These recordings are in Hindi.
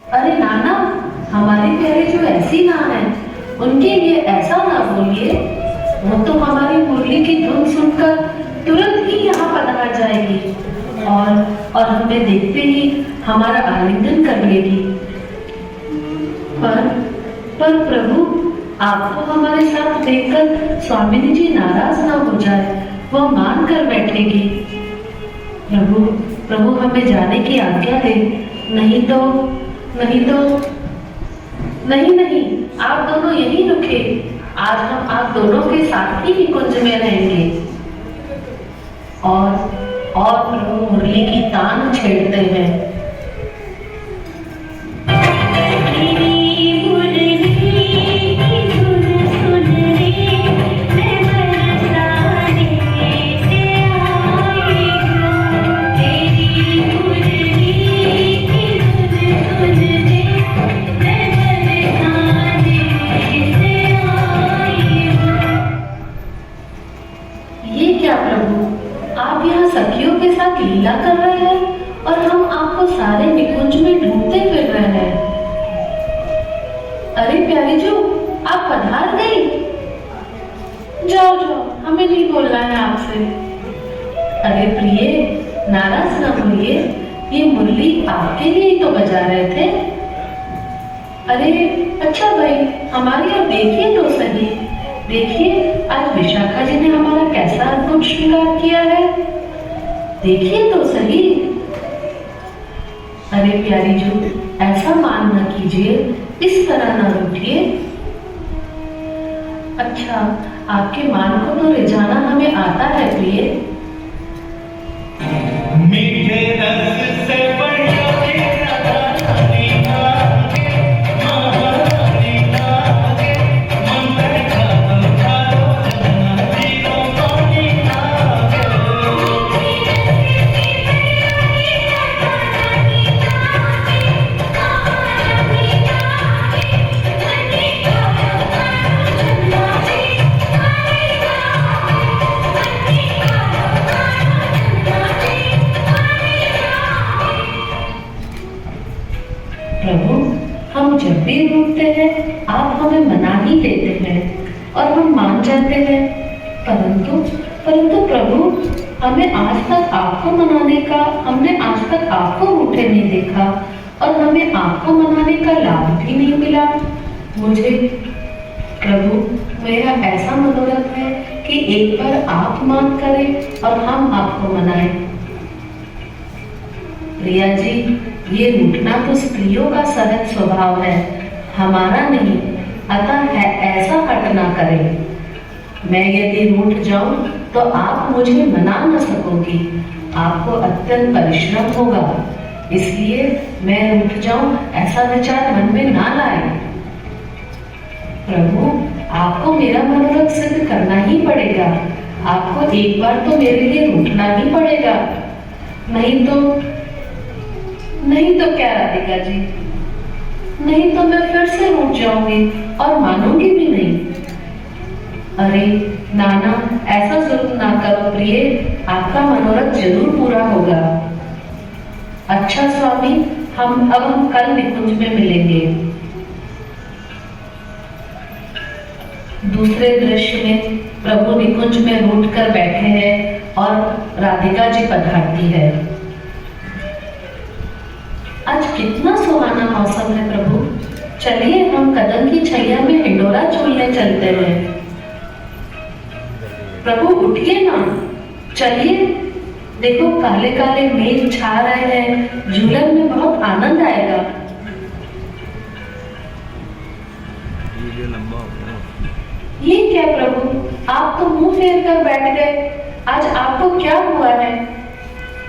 अरे नाना, हमारी प्यारी जो ऐसी ना है उनके लिए ऐसा ना बोलिए। वो तो हमारी मुरली की धुन सुनकर तुरंत ही यहाँ पधार जाएगी और हमें देखते ही हमारा आलिंगन कर लेगी। पर प्रभु, आपको हमारे साथ देखकर स्वामिनी जी नाराज ना हो जाए, वो मान कर बैठेगी। प्रभु हमें जाने की आज्ञा दे, नहीं तो नहीं, आप दोनों यहीं रुके। आज हम आप दोनों के साथ ही निकुंज में रहेंगे। और प्रभु मुरली की तान छेड़ते हैं। सखियों के साथ लीला कर रहे हैं और हम आपको सारे निकुंज में ढूंढते फिर रहे हैं। अरे प्यारी जो, आप पधार गई। जाओ, हमें नहीं बोलना है आपसे। अरे प्रिय, नाराज न होइए, ये मुरली आपके लिए ही तो बजा रहे थे। अरे अच्छा भाई, हमारी ओर देखिए तो सही। देखिए, आज विशाखा जी ने हमारा कैसा अद्भुत श्रृंगार किया है। देखिए तो सही। अरे प्यारी जो, ऐसा मान न कीजिए, इस तरह न रूठिए। अच्छा, आपके मान को तो रिझाना हमें आता है प्रिय। मीठे रस से प्रभु, हम जब भी रूठते हैं आप हमें मना ही लेते हैं और हम मान जाते हैं। परंतु प्रभु, हमने आज तक आपको रूठे नहीं देखा और हमें आपको मनाने का लाभ भी नहीं मिला। मुझे प्रभु, मेरा ऐसा मनोरथ है कि एक बार आप मान करें और हम आपको मनाएं। प्रिया जी, ये रूठना तो स्त्रियों का सहज स्वभाव है, हमारा नहीं। अतः है ऐसा हट ना करें। मैं यदि रूठ जाऊं तो आप मुझे मना न सकोगी, आपको अत्यंत परिश्रम होगा। इसलिए मैं रूठ जाऊं ऐसा विचार मन में ना लाए। प्रभु, आपको मेरा मनोरथ सिद्ध करना ही पड़ेगा। आपको एक बार तो मेरे लिए रूठना ही पड़ेगा। नहीं तो क्या राधिका जी, नहीं तो मैं फिर से रूठ जाऊंगी और मानूंगी भी नहीं। अरे नाना, ऐसा जरूर ना करो प्रिय, आपका मनोरथ जरूर पूरा होगा। अच्छा स्वामी, हम कल निकुंज में मिलेंगे। दूसरे दृश्य में प्रभु निकुंज में रूठ कर बैठे हैं और राधिका जी पधारती है। आज कितना सुहाना मौसम है प्रभु। चलिए हम कदम की छैया में हिंडोरा झूलने चलते हैं। प्रभु उठिए ना, चलिए। देखो काले काले मेघ छा रहे हैं, झूलन में बहुत आनंद आएगा। ये क्या प्रभु, आप तो मुंह फेर कर बैठ गए। आज आपको क्या हुआ है?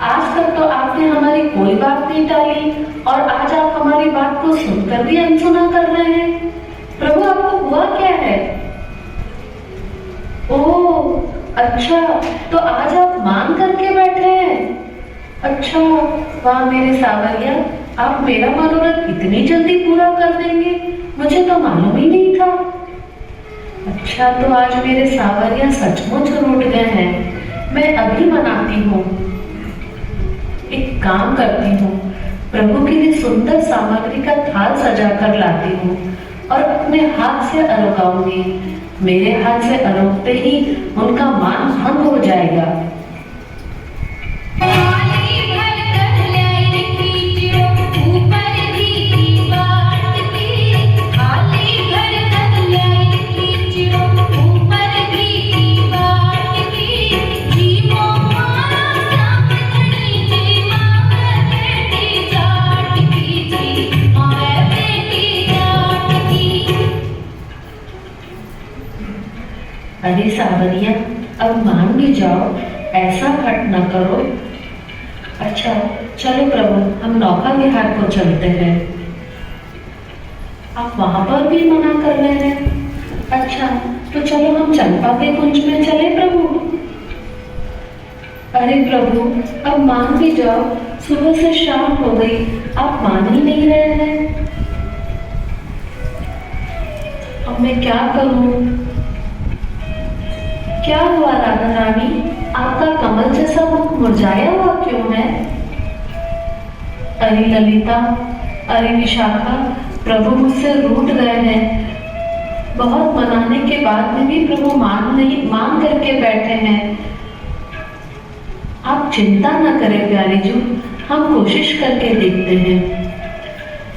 आज तक तो आपने हमारी कोई बात नहीं टाली और आज आप हमारी बात को सुनकर भी अनसुना कर रहे हैं। प्रभु, आपको हुआ क्या है? ओह अच्छा, तो आज आप मान करके बैठे हैं। अच्छा, वाह मेरे सावरिया, आप मेरा मनोरथ इतनी जल्दी पूरा कर देंगे, मुझे तो मालूम ही नहीं था। अच्छा, तो आज मेरे सावरिया सचमुच रूठ गए हैं। मैं अभी मनाती हूँ। एक काम करती हूँ, प्रभु के लिए सुंदर सामग्री का थाल सजा कर लाती हूँ और अपने हाथ से अरोगाऊंगी। मेरे हाथ से अरोगते ही उनका मान भंग हो जाएगा। अरे सावरिया, अब मान भी जाओ, ऐसा हट न करो। अच्छा चलो प्रभु, हम नौका विहार को चलते हैं। आप वहां पर भी मना कर रहे हैं? अच्छा तो चलो हम चंपा के कुंज में चले प्रभु। अरे प्रभु, अब मान भी जाओ, सुबह से शाम हो गई, आप मान ही नहीं रहे हैं। अब मैं क्या करूं? क्या हुआ राधा रानी, आपका कमल जैसा मुख मुरझाया हुआ क्यों है? अरे ललिता, अरे विशाखा, प्रभु मुझसे रूठ गए हैं। बहुत मनाने के बाद में भी प्रभु मान करके बैठे हैं। आप चिंता न करें प्यारी जी, हम कोशिश करके देखते हैं।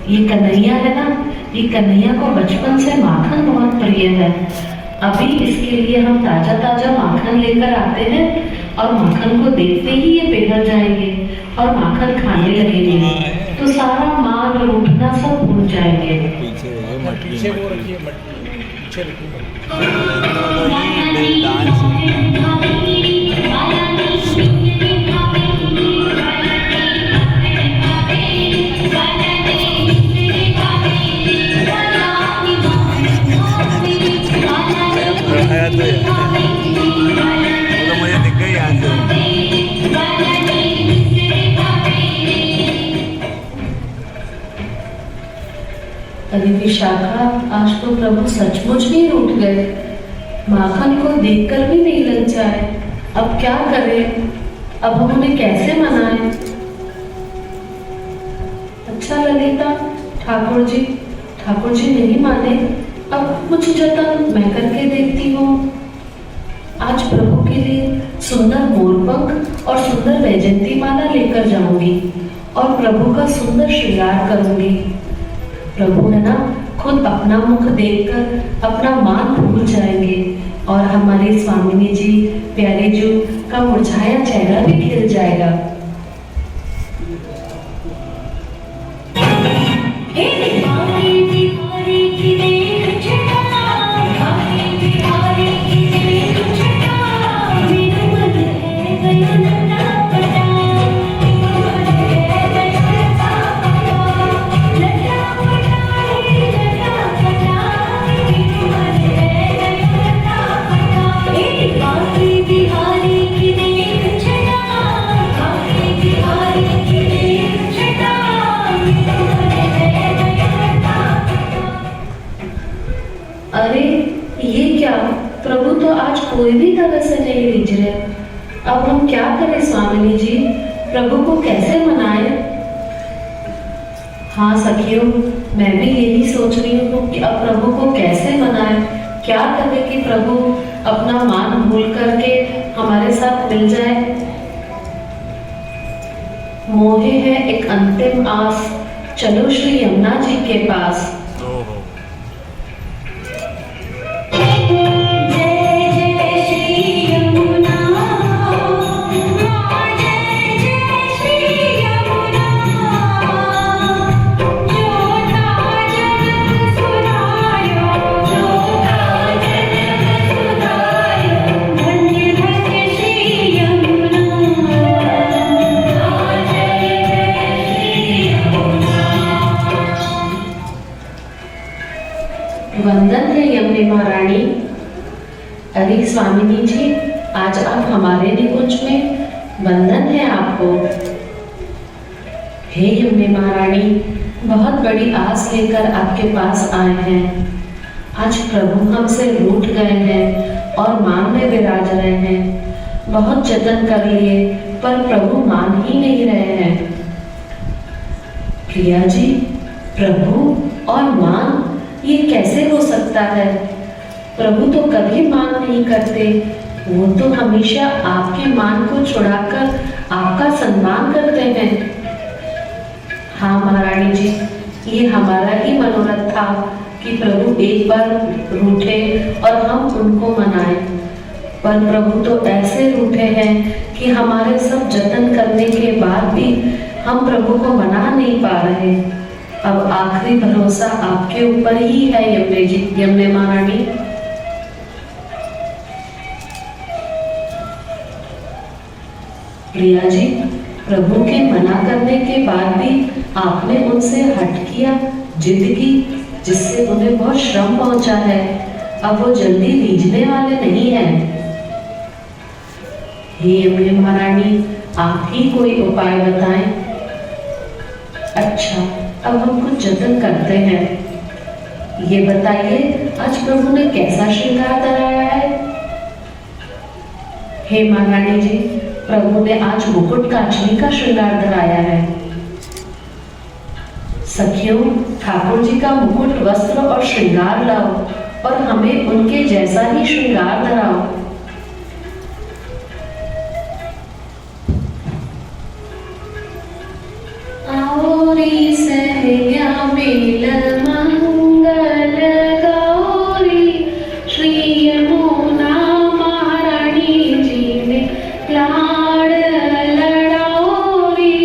ये कन्हैया है ना, ये कन्हैया को बचपन से माखन बहुत प्रिय है। अभी इसके लिए हम ताजा ताजा माखन लेकर आते हैं और माखन को देखते ही ये पिघल जाएंगे और माखन खाने लगेंगे, तो सारा मान रूठना सब भूल जाएंगे। पीछे वो रखिए, पीछे रखिए। तो मुझे दिख गई यहाँ से। अरे विशाखा, आज तो प्रभु सचमुच ही रूठ गए। माखन को देखकर भी नहीं लग जाए। अब क्या करें? अब हम उन्हें कैसे मनाएं? अच्छा ललिता, ठाकुर जी नहीं माने। अब कुछ जतन मैं करके देखती हूँ। आज प्रभु के लिए सुंदर मोरपंख और सुंदर वैजयंती माला लेकर जाऊंगी और प्रभु का सुंदर श्रृंगार करूंगी। प्रभु है ना, खुद अपना मुख देखकर अपना मान भूल जाएंगे और हमारी स्वामिनी जी, प्यारे जी का मुरझाया चेहरा भी खिल जाएगा। अरे ये क्या, प्रभु तो आज कोई भी तरह से नहीं रिझ रहे। अब हम क्या करें स्वामिनी जी, प्रभु को कैसे मनाएं? हाँ सखियों, मैं भी यही सोच रही हूँ कि अब प्रभु को कैसे मनाएं, क्या करें कि प्रभु अपना मान भूल करके हमारे साथ मिल जाए। मोहे है एक अंतिम आस, चलो श्री यमुना जी के पास। वंदन है यमुने महारानी। अरे स्वामिनी जी, आज आप हमारे निकुंज में, वंदन है आपको। हे यमुने महारानी, बहुत बड़ी आस लेकर आपके पास आए हैं। आज प्रभु हमसे रूठ गए हैं और मान में विराज रहे हैं। बहुत जतन कर लिए पर प्रभु मान ही नहीं रहे हैं। प्रिया जी, प्रभु और मान ये कैसे हो सकता है? प्रभु तो कभी मान नहीं करते, वो तो हमेशा आपके मान को छुड़ाकर आपका सम्मान करते हैं। हाँ महारानी जी, ये हमारा ही मनोरथ था कि प्रभु एक बार रूठे और हम उनको मनाएं, पर प्रभु तो ऐसे रूठे हैं कि हमारे सब जतन करने के बाद भी हम प्रभु को मना नहीं पा रहे। अब आखिरी भरोसा आपके ऊपर ही है यमुने जी, यमुने महारानी। प्रिया जी, प्रभु के मना करने के बाद भी आपने उनसे हट किया, जिद की, जिससे उन्हें बहुत श्रम पहुंचा है। अब वो जल्दी रीझने वाले नहीं हैं। हे यमुने महारानी, आप ही कोई उपाय बताएं। अच्छा, अब हम कुछ जतन करते हैं। ये बताइए, आज प्रभु ने कैसा श्रृंगार कराया है? हे महारानी जी, प्रभु ने आज मुकुट कांचनी का श्रृंगार धराया है। सखियों, ठाकुर जी का मुकुट, वस्त्र और श्रृंगार लाओ और हमें उनके जैसा ही श्रृंगार धराओ। आओ रे सहया मेल मंगल गौरी, श्री यमुना महारानी जी ने लाड़ लड़ाओ रे।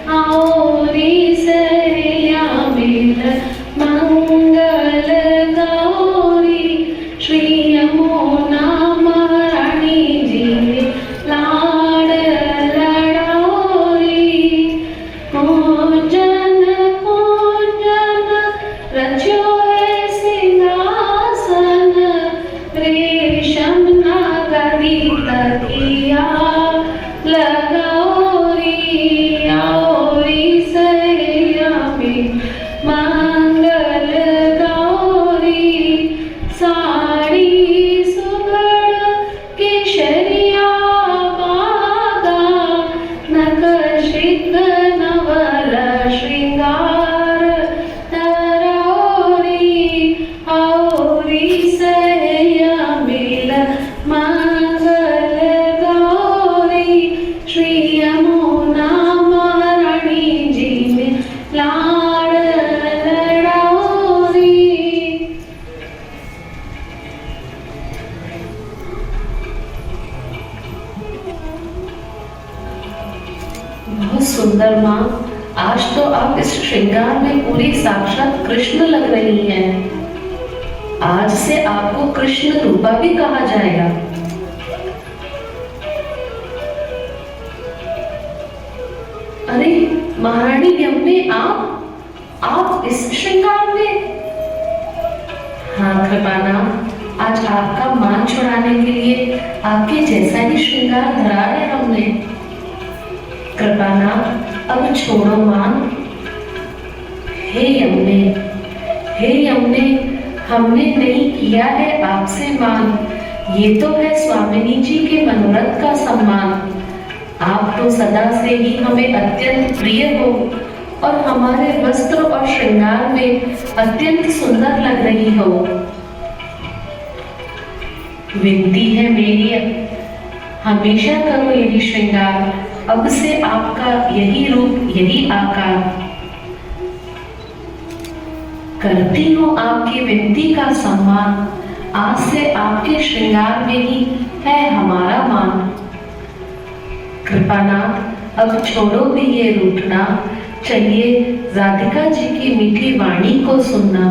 आओ रे सहया मेल मंगल गौरी, श्री यमुना महारानी जी ने लाड़ लड़ाओ रे। कुंजन कुंजन रच्यो है सिंहासन, रेशम नागरी तकिया लगाओ रे। आओ रे सहया में मंगल गौरी, साड़ी सुगड़ केशरिया बागा, नखशिख नवल श्रृंगार धराओ रे। आओ रे सहया मेल मंगल गौरी, श्री यमुना महारानी जी ने लाड़ लड़ाओ रे। बहुत सुंदर माँ, आज तो आप इस श्रृंगार में पूरी साक्षात कृष्ण लग रही हैं। आज से आपको कृष्ण रूपा भी कहा जाएगा। अरे महारानी यमुने, आप इस श्रृंगार में? हाँ कृपानाथ, आज आपका मान छुड़ाने के लिए आपके जैसा ही श्रृंगार धरा है हमने। कृपानाथ, अब छोड़ो मान। हे यमुने, हमने नहीं किया है आपसे मान, ये तो है स्वामिनी जी के मनोरथ का सम्मान। आप तो सदा से ही हमें अत्यंत प्रिय हो और हमारे वस्त्र और श्रृंगार में अत्यंत सुंदर लग रही हो। विनती है मेरी, हमेशा करो यही श्रृंगार, अब से आपका यही रूप, यही आकार। करती हूँ आपकी विनती का सम्मान, आज से आपके श्रृंगार में ही है हमारा मान। कृपानाथ, अब छोड़ो भी ये रूठना, चलिए राधिका जी की मीठी वाणी को सुनना।